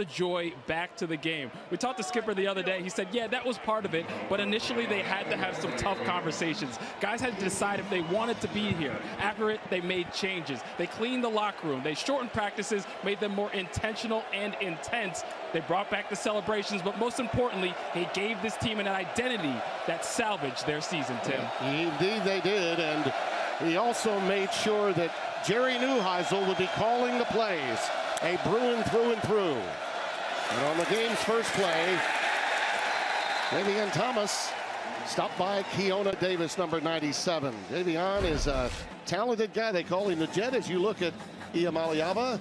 the joy back to the game. We talked to Skipper the other day. He said, yeah, that was part of it, but initially they had to have some tough conversations. Guys had to decide if they wanted to be here. After it, they made changes. They cleaned the locker room. They shortened practices, made them more intentional and intense. They brought back the celebrations, but most importantly, they gave this team an identity that salvaged their season, Tim. Indeed they did, and he also made sure that Jerry Neuheisel would be calling the plays. A Bruin through and through. And on the game's first play, Davion Thomas stopped by Keona Davis, number 97. Davion is a talented guy. They call him the Jet. As you look at Iamaleava,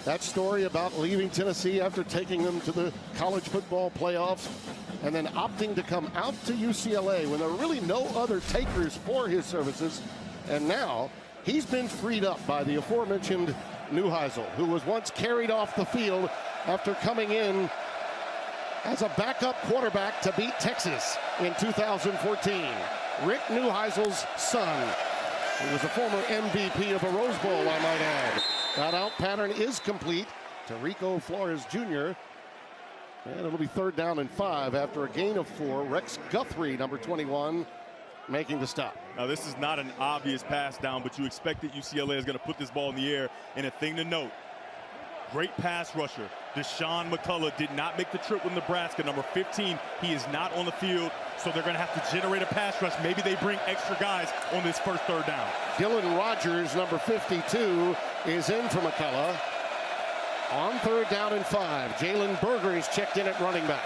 that story about leaving Tennessee after taking them to the college football playoffs and then opting to come out to UCLA when there were really no other takers for his services. And now he's been freed up by the aforementioned Neuheisel, who was once carried off the field after coming in as a backup quarterback to beat Texas in 2014. Rick Neuheisel's son, who was a former MVP of a Rose Bowl, I might add. That out pattern is complete to Rico Flores Jr. And it'll be 3rd down and 5 after a gain of 4. Rex Guthrie, number 21, making the stop. Now, this is not an obvious pass down, but you expect that UCLA is going to put this ball in the air. And a thing to note, great pass rusher. Deshaun McCullough did not make the trip with Nebraska. Number 15, he is not on the field, so they're going to have to generate a pass rush. Maybe they bring extra guys on this first 3rd down. Dylan Rogers, number 52, is in for McCullough. On 3rd down and 5, Jalen Berger is checked in at running back.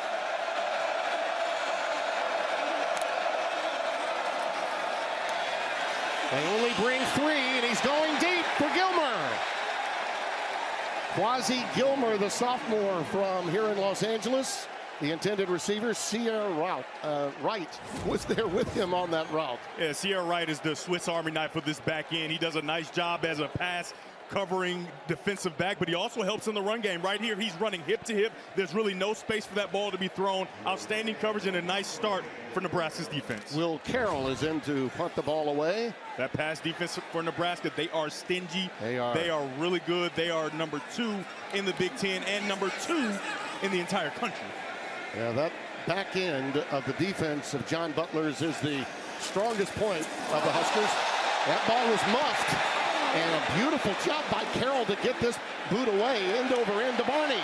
They only bring 3, and he's going deep for Gilmer. Quasi Gilmer, the sophomore from here in Los Angeles. The intended receiver, Sierra Wright, was there with him on that route. Yeah, Sierra Wright is the Swiss Army knife of this back end. He does a nice job as a pass covering defensive back, but he also helps in the run game. Right here, he's running hip to hip. There's really no space for that ball to be thrown. Outstanding coverage and a nice start for Nebraska's defense. Will Carroll is in to punt the ball away. That pass defense for Nebraska, they are stingy. They are really good. They are number 2 in the Big Ten and number 2 in the entire country. Yeah, that back end of the defense of John Butler's is the strongest point of the Huskers. That ball was muffed. And a beautiful job by Carroll to get this boot away, end over end to Barney.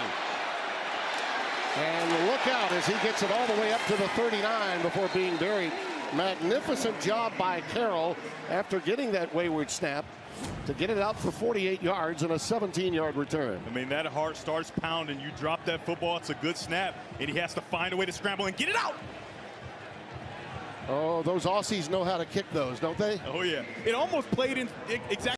And look out as he gets it all the way up to the 39 before being buried. Magnificent job by Carroll after getting that wayward snap to get it out for 48 yards and a 17-yard return. I mean, that heart starts pounding. You drop that football, it's a good snap, and he has to find a way to scramble and get it out. Oh, those Aussies know how to kick those, don't they? Oh, yeah. It almost played in exactly.